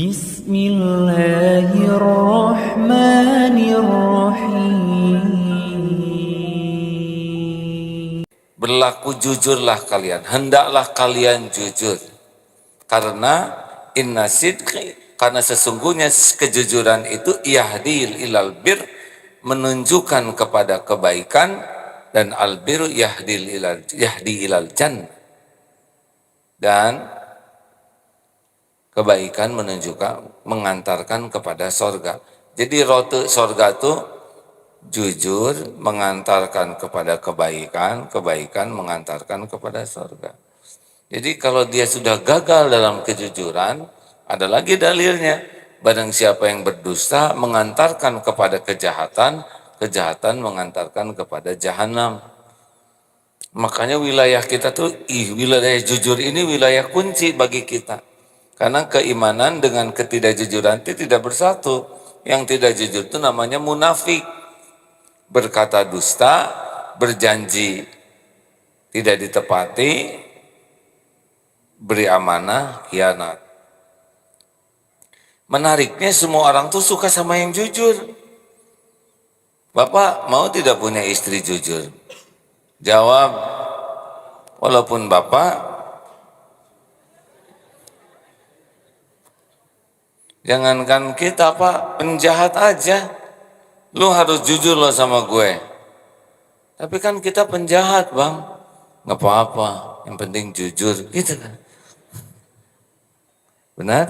Bismillahirrahmanirrahim. Berlaku jujurlah kalian, hendaklah kalian jujur. Karena inna sidqi, karena sesungguhnya kejujuran itu yahdil ilal bir, menunjukkan kepada kebaikan, dan albir yahdi ilal jannah, dan kebaikan menunjukkan mengantarkan kepada sorga. Jadi rote sorga itu jujur mengantarkan kepada kebaikan, kebaikan mengantarkan kepada sorga. Jadi kalau dia sudah gagal dalam kejujuran, ada lagi dalilnya. Barang siapa yang berdusta mengantarkan kepada kejahatan, kejahatan mengantarkan kepada jahanam. Makanya wilayah kita tuh, wilayah jujur ini wilayah kunci bagi kita. Karena keimanan dengan ketidakjujuran itu tidak bersatu. Yang tidak jujur itu namanya munafik. Berkata dusta, berjanji tidak ditepati, beri amanah, khianat. Menariknya semua orang tuh suka sama yang jujur. Bapak mau tidak punya istri jujur? Jawab, walaupun Bapak jangankan kita Pak, penjahat aja, lu harus jujur loh sama gue. Tapi kan kita penjahat Bang, nggak apa-apa, yang penting jujur, gitu kan. Benar?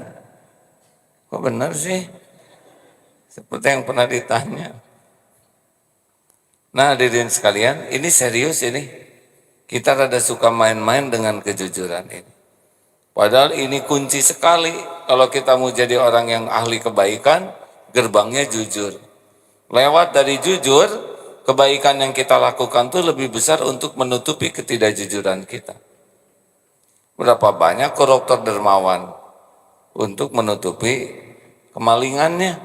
Kok benar sih? Seperti yang pernah ditanya. Nah hadirin sekalian, ini serius ini. Kita rada suka main-main dengan kejujuran ini. Padahal ini kunci sekali. Kalau kita mau jadi orang yang ahli kebaikan, gerbangnya jujur. Lewat dari jujur, kebaikan yang kita lakukan itu lebih besar untuk menutupi ketidakjujuran kita. Berapa banyak koruptor dermawan untuk menutupi kemalingannya.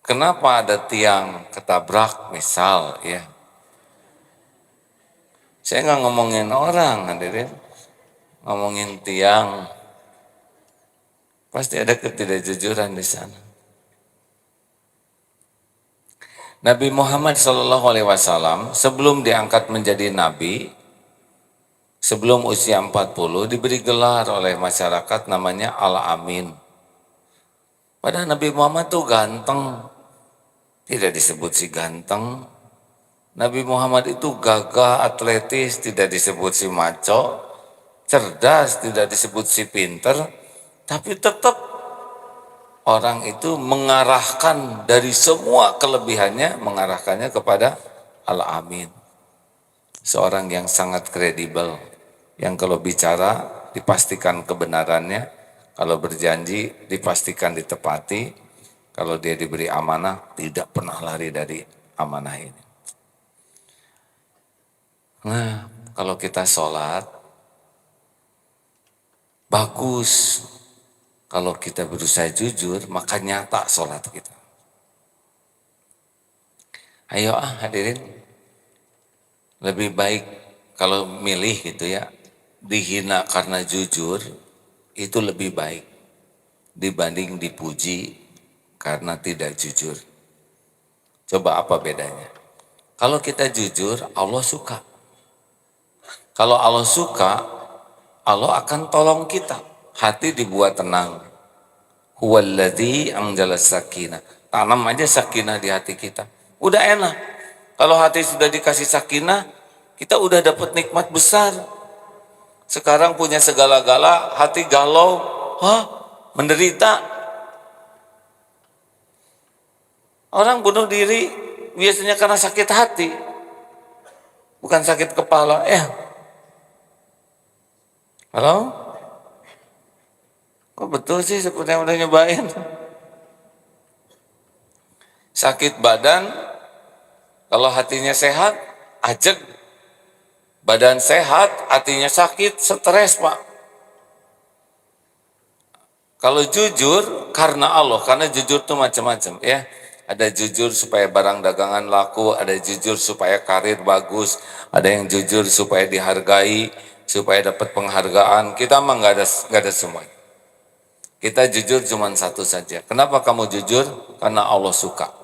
Kenapa ada tiang ketabrak misal ya? Saya nggak ngomongin orang, hadirin, ngomongin tiang. Pasti ada ketidakjujuran di sana. Nabi Muhammad SAW sebelum diangkat menjadi nabi, sebelum usia 40, diberi gelar oleh masyarakat namanya Al-Amin. Padahal Nabi Muhammad tuh ganteng, tidak disebut si ganteng. Nabi Muhammad itu gagah, atletis, tidak disebut si maco, cerdas, tidak disebut si pinter, tapi tetap orang itu mengarahkan dari semua kelebihannya, mengarahkannya kepada Al-Amin. Seorang yang sangat kredibel, yang kalau bicara dipastikan kebenarannya, kalau berjanji dipastikan ditepati, kalau dia diberi amanah tidak pernah lari dari amanah ini. Nah, kalau kita sholat, bagus. Kalau kita berusaha jujur, maka nyata sholat kita. Ayo hadirin, lebih baik kalau milih gitu ya, dihina karena jujur, itu lebih baik dibanding dipuji karena tidak jujur. Coba apa bedanya? Kalau kita jujur, Allah suka. Kalau Allah suka, Allah akan tolong kita. Hati dibuat tenang. Huwallazi anzalas sakinah. Tanam aja sakinah di hati kita. Udah enak. Kalau hati sudah dikasih sakinah, kita udah dapat nikmat besar. Sekarang punya segala-gala, hati galau, menderita. Orang bunuh diri biasanya karena sakit hati, bukan sakit kepala. Halo? Kok betul sih seperti yang udah nyobain? Sakit badan, kalau hatinya sehat, ajeg. Badan sehat, hatinya sakit, stres Pak. Kalau jujur, karena Allah, karena jujur itu macam-macam ya. Ada jujur supaya barang dagangan laku, ada jujur supaya karir bagus, ada yang jujur supaya dihargai, supaya dapat penghargaan. Kita mah nggak ada semua. Kita jujur cuma satu saja. Kenapa kamu jujur? Karena Allah suka.